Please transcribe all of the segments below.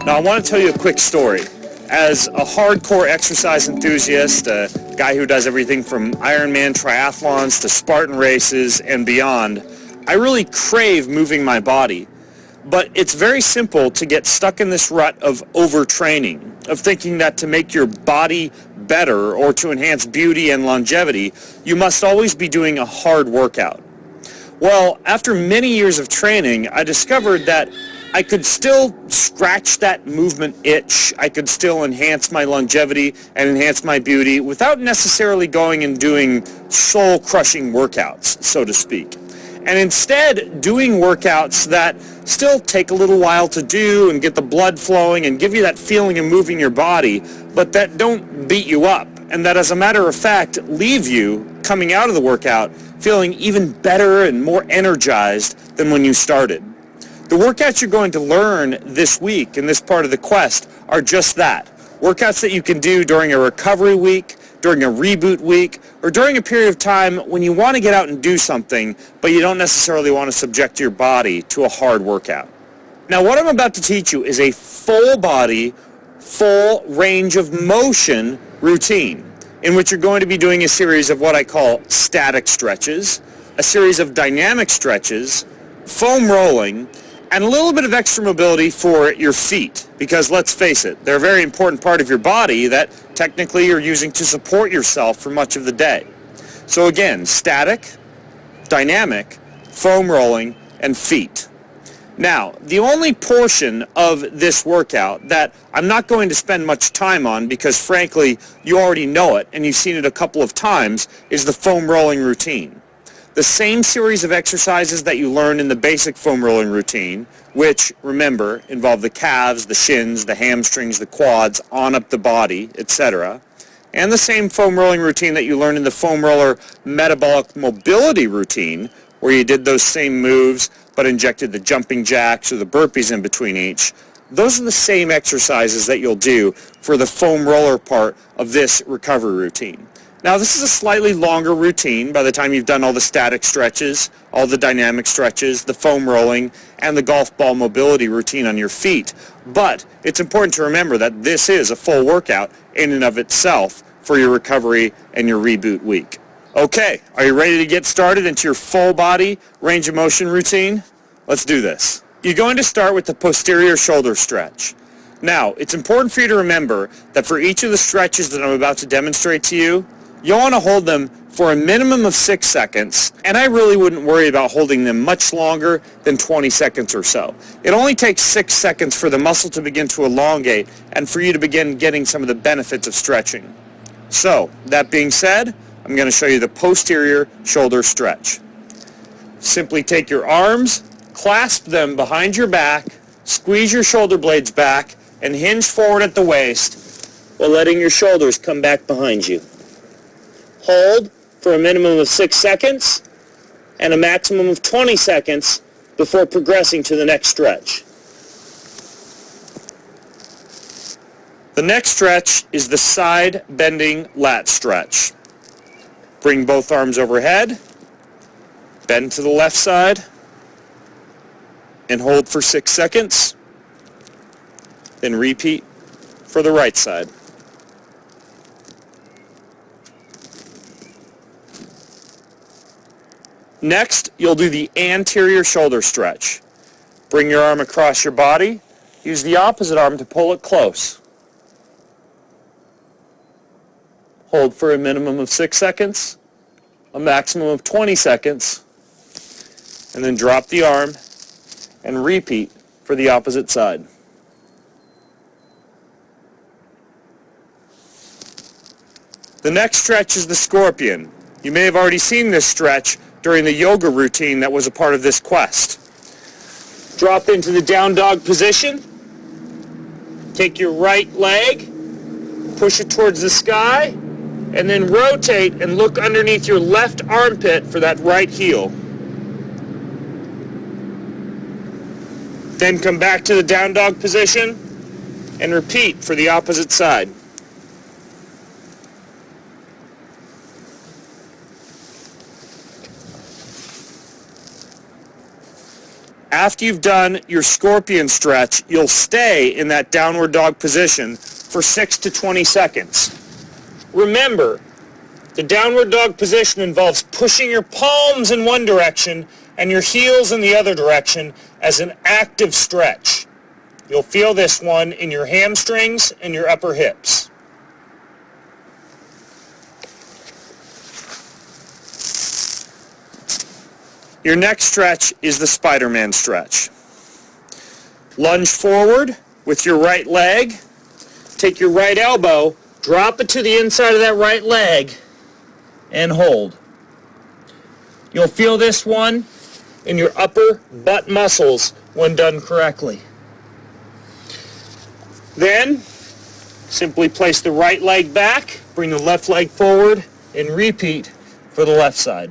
Now, I want to tell you a quick story. As a hardcore exercise enthusiast, a guy who does everything from Ironman triathlons to Spartan races and beyond, I really crave moving my body. But it's very simple to get stuck in this rut of overtraining, of thinking that to make your body better or to enhance beauty and longevity, you must always be doing a hard workout. Well, after many years of training, I discovered that I could still scratch that movement itch. I could still enhance my longevity and enhance my beauty without necessarily going and doing soul-crushing workouts, so to speak. And instead, doing workouts that still take a little while to do and get the blood flowing and give you that feeling of moving your body, but that don't beat you up, and that, as a matter of fact, leave you coming out of the workout feeling even better and more energized than when you started. The workouts you're going to learn this week in this part of the quest are just that. Workouts that you can do during a recovery week, during a reboot week, or during a period of time when you want to get out and do something, but you don't necessarily want to subject your body to a hard workout. Now, what I'm about to teach you is a full body, full range of motion routine in which you're going to be doing a series of what I call static stretches, a series of dynamic stretches, foam rolling, and a little bit of extra mobility for your feet, because let's face it, they're a very important part of your body that technically you're using to support yourself for much of the day. So again, static, dynamic, foam rolling, and feet. Now, the only portion of this workout that I'm not going to spend much time on, because frankly, you already know it and you've seen it a couple of times, is the foam rolling routine. The same series of exercises that you learn in the basic foam rolling routine, which, remember, involve the calves, the shins, the hamstrings, the quads, on up the body, etc. And the same foam rolling routine that you learn in the foam roller metabolic mobility routine, where you did those same moves but injected the jumping jacks or the burpees in between each. Those are the same exercises that you'll do for the foam roller part of this recovery routine. Now, this is a slightly longer routine by the time you've done all the static stretches, all the dynamic stretches, the foam rolling, and the golf ball mobility routine on your feet. But it's important to remember that this is a full workout in and of itself for your recovery and your reboot week. Okay, are you ready to get started into your full body range of motion routine? Let's do this. You're going to start with the posterior shoulder stretch. Now, it's important for you to remember that for each of the stretches that I'm about to demonstrate to you, you'll want to hold them for a minimum of 6 seconds, and I really wouldn't worry about holding them much longer than 20 seconds or so. It only takes 6 seconds for the muscle to begin to elongate and for you to begin getting some of the benefits of stretching. So, that being said, I'm going to show you the posterior shoulder stretch. Simply take your arms, clasp them behind your back, squeeze your shoulder blades back, and hinge forward at the waist while letting your shoulders come back behind you. Hold for a minimum of 6 seconds and a maximum of 20 seconds before progressing to the next stretch. The next stretch is the side bending lat stretch. Bring both arms overhead, bend to the left side, and hold for 6 seconds. Then repeat for the right side. Next, you'll do the anterior shoulder stretch. Bring your arm across your body. Use the opposite arm to pull it close. Hold for a minimum of 6 seconds, a maximum of 20 seconds, and then drop the arm and repeat for the opposite side. The next stretch is the scorpion. You may have already seen this stretch during the yoga routine that was a part of this quest. Drop into the down dog position. Take your right leg, push it towards the sky, and then rotate and look underneath your left armpit for that right heel. Then come back to the down dog position and repeat for the opposite side. After you've done your scorpion stretch, you'll stay in that downward dog position for 6 to 20 seconds. Remember, the downward dog position involves pushing your palms in one direction and your heels in the other direction as an active stretch. You'll feel this one in your hamstrings and your upper hips. Your next stretch is the Spider-Man stretch. Lunge forward with your right leg. Take your right elbow, drop it to the inside of that right leg, and hold. You'll feel this one in your upper butt muscles when done correctly. Then, simply place the right leg back, bring the left leg forward, and repeat for the left side.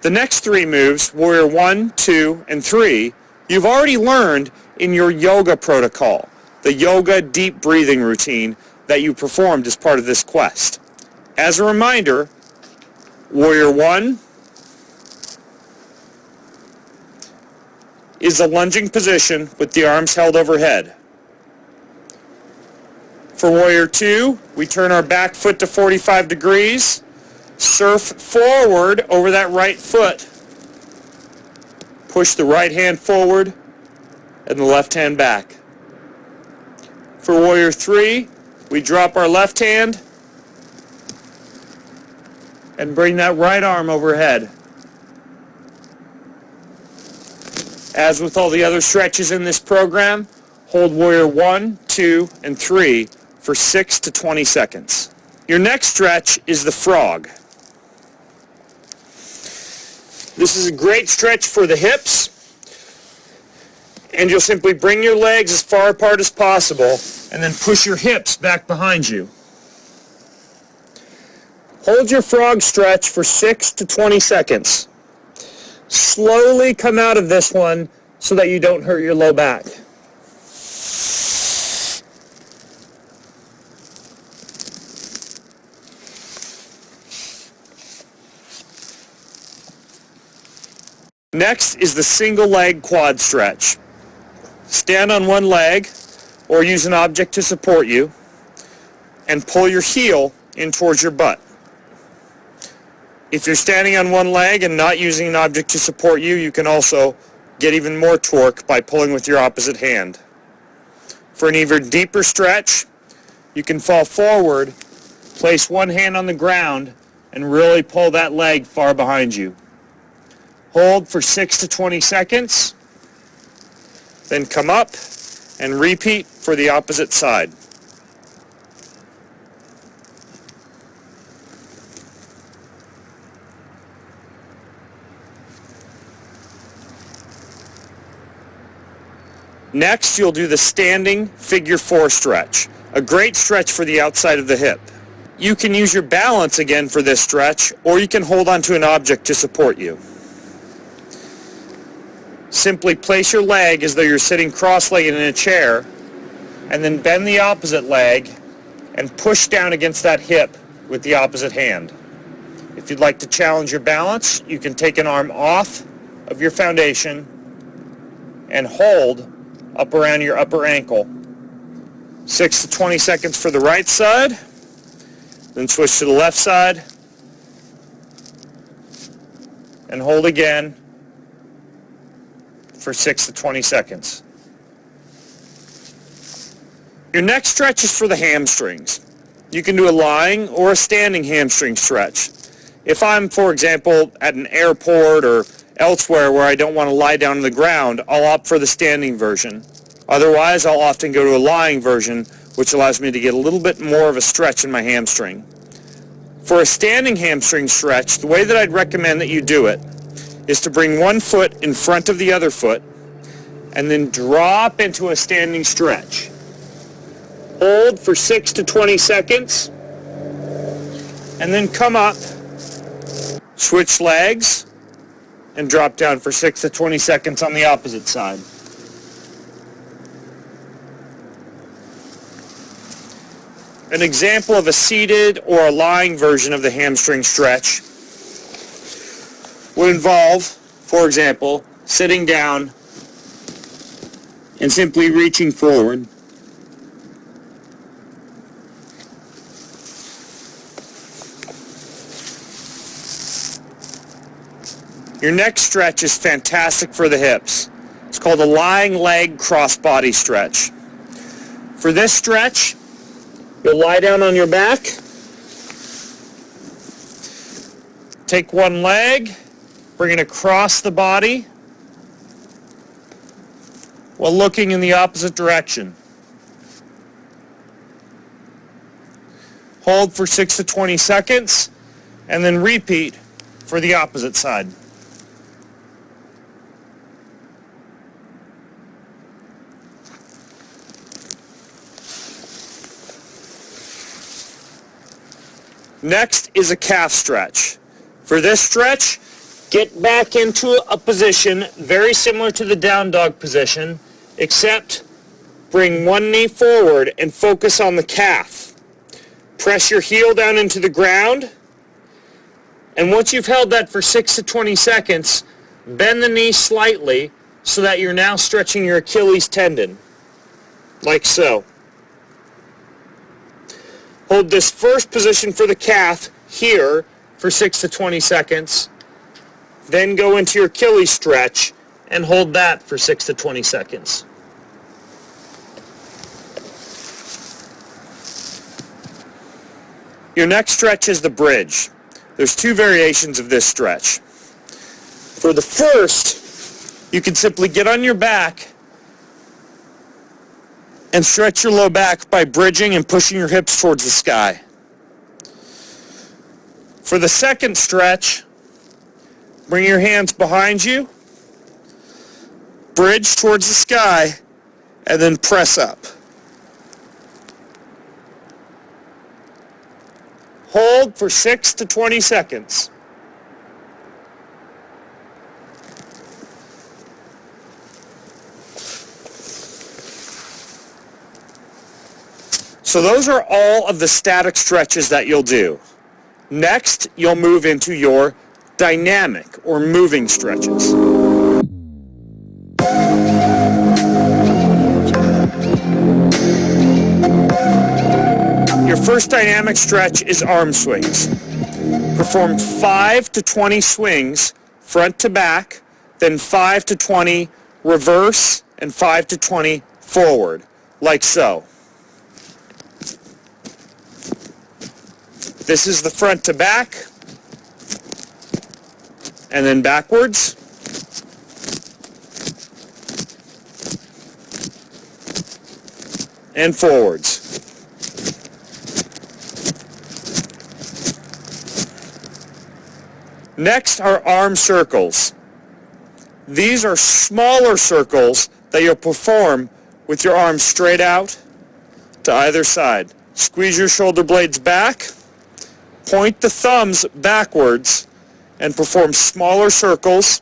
The next three moves, Warrior 1, 2, and 3, you've already learned in your yoga protocol, the yoga deep breathing routine that you performed as part of this quest. As a reminder, Warrior 1 is the lunging position with the arms held overhead. For Warrior 2, we turn our back foot to 45 degrees, surf forward over that right foot, push the right hand forward and the left hand back. For Warrior 3, we drop our left hand and bring that right arm overhead. As with all the other stretches in this program, hold Warrior 1, 2, and 3 for 6 to 20 seconds. Your next stretch is the frog. This is a great stretch for the hips, and you'll simply bring your legs as far apart as possible and then push your hips back behind you. Hold your frog stretch for 6 to 20 seconds. Slowly come out of this one so that you don't hurt your low back. Next is the single leg quad stretch. Stand on one leg or use an object to support you and pull your heel in towards your butt. If you're standing on one leg and not using an object to support you, you can also get even more torque by pulling with your opposite hand. For an even deeper stretch, you can fall forward, place one hand on the ground, and really pull that leg far behind you. Hold for 6 to 20 seconds, then come up and repeat for the opposite side. Next, you'll do the standing figure 4 stretch, a great stretch for the outside of the hip. You can use your balance again for this stretch, or you can hold onto an object to support you. Simply place your leg as though you're sitting cross-legged in a chair, and then bend the opposite leg and push down against that hip with the opposite hand. If you'd like to challenge your balance, you can take an arm off of your foundation and hold up around your upper ankle. 6 to 20 seconds for the right side, then switch to the left side, and hold again for 6 to 20 seconds. Your next stretch is for the hamstrings. You can do a lying or a standing hamstring stretch. If I'm, for example, at an airport or elsewhere where I don't want to lie down on the ground, I'll opt for the standing version. Otherwise, I'll often go to a lying version, which allows me to get a little bit more of a stretch in my hamstring. For a standing hamstring stretch, the way that I'd recommend that you do it is to bring one foot in front of the other foot and then drop into a standing stretch. Hold for 6 to 20 seconds and then come up, switch legs, and drop down for 6 to 20 seconds on the opposite side. An example of a seated or a lying version of the hamstring stretch would involve, for example, sitting down and simply reaching forward. Your next stretch is fantastic for the hips. It's called a lying leg cross-body stretch. For this stretch, you'll lie down on your back, take one leg, bring it across the body while looking in the opposite direction. Hold for 6 to 20 seconds, and then repeat for the opposite side. Next is a calf stretch. For this stretch, get back into a position very similar to the down dog position, except bring one knee forward and focus on the calf. Press your heel down into the ground, and once you've held that for 6 to 20 seconds, bend the knee slightly so that you're now stretching your Achilles tendon, like so. Hold this first position for the calf here for 6 to 20 seconds. Then go into your Achilles stretch and hold that for 6 to 20 seconds. Your next stretch is the bridge. There's two variations of this stretch. For the first, you can simply get on your back and stretch your low back by bridging and pushing your hips towards the sky. For the second stretch, bring your hands behind you, bridge towards the sky, and then press up. Hold for 6 to 20 seconds. So those are all of the static stretches that you'll do. Next, you'll move into your dynamic or moving stretches. Your first dynamic stretch is arm swings. Perform 5 to 20 swings front to back, then 5 to 20 reverse, and 5 to 20 forward, like so. This is the front to back, and then backwards. And forwards. Next are arm circles. These are smaller circles that you'll perform with your arms straight out to either side. Squeeze your shoulder blades back, point the thumbs backwards, and perform smaller circles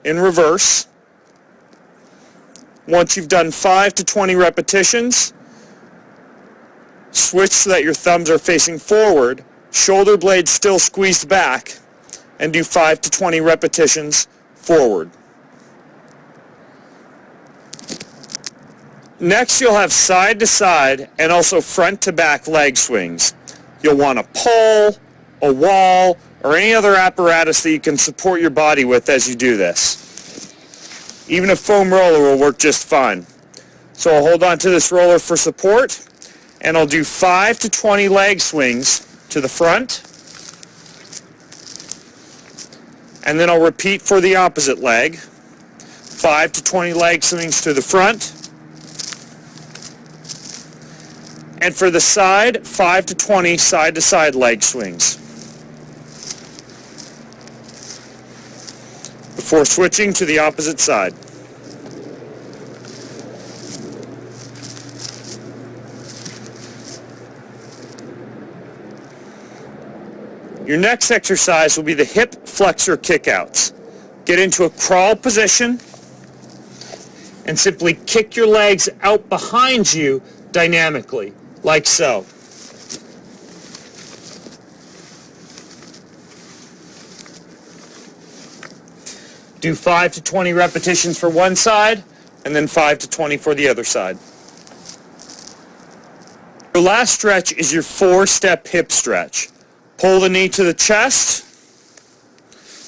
in reverse. Once you've done 5 to 20 repetitions, switch so that your thumbs are facing forward, shoulder blades still squeezed back, and do 5 to 20 repetitions forward. Next, you'll have side to side and also front to back leg swings. You'll want a pole, a wall, or any other apparatus that you can support your body with as you do this. Even a foam roller will work just fine. So I'll hold on to this roller for support, and I'll do 5 to 20 leg swings to the front, and then I'll repeat for the opposite leg. 5 to 20 leg swings to the front, and for the side, 5 to 20 side-to-side leg swings. Before switching to the opposite side. Your next exercise will be the hip flexor kickouts. Get into a crawl position and simply kick your legs out behind you dynamically, like so. Do 5 to 20 repetitions for one side, and then 5 to 20 for the other side. Your last stretch is your 4-step hip stretch. Pull the knee to the chest,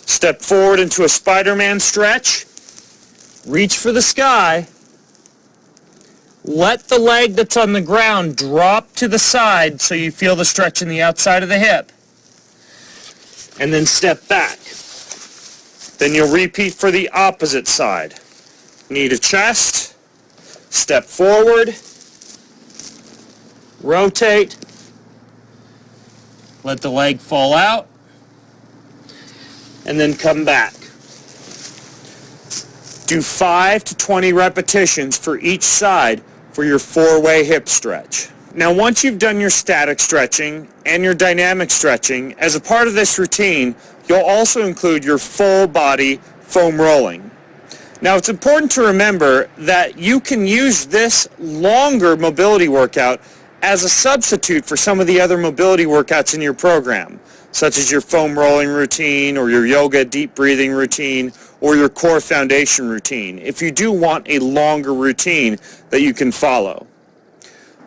step forward into a Spider-Man stretch, reach for the sky, let the leg that's on the ground drop to the side so you feel the stretch in the outside of the hip, and then step back. Then you'll repeat for the opposite side. Knee to chest, step forward, rotate, let the leg fall out, and then come back. Do 5 to 20 repetitions for each side for your 4-way hip stretch. Now, once you've done your static stretching and your dynamic stretching, as a part of this routine, you'll also include your full body foam rolling. Now, it's important to remember that you can use this longer mobility workout as a substitute for some of the other mobility workouts in your program, such as your foam rolling routine or your yoga deep breathing routine or your core foundation routine, if you do want a longer routine that you can follow.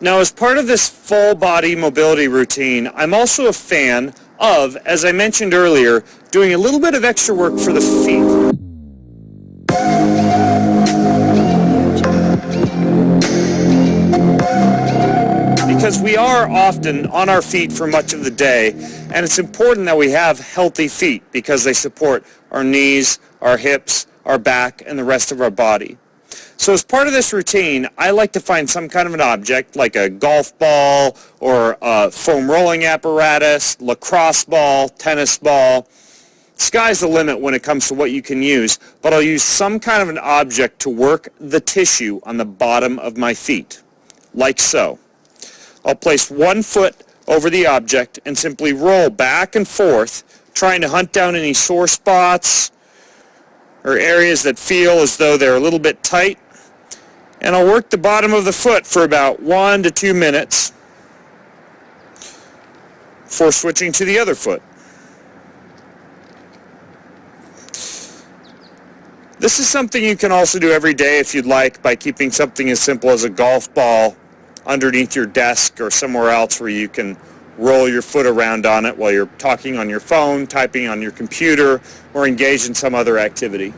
Now, as part of this full body mobility routine, I'm also a fan of, as I mentioned earlier, doing a little bit of extra work for the feet. Because we are often on our feet for much of the day, and it's important that we have healthy feet because they support our knees, our hips, our back, and the rest of our body. So as part of this routine, I like to find some kind of an object like a golf ball or a foam rolling apparatus, lacrosse ball, tennis ball. Sky's the limit when it comes to what you can use, but I'll use some kind of an object to work the tissue on the bottom of my feet, like so. I'll place one foot over the object and simply roll back and forth, trying to hunt down any sore spots or areas that feel as though they're a little bit tight. And I'll work the bottom of the foot for about 1 to 2 minutes before switching to the other foot. This is something you can also do every day if you'd like, by keeping something as simple as a golf ball underneath your desk or somewhere else where you can roll your foot around on it while you're talking on your phone, typing on your computer, or engaged in some other activity.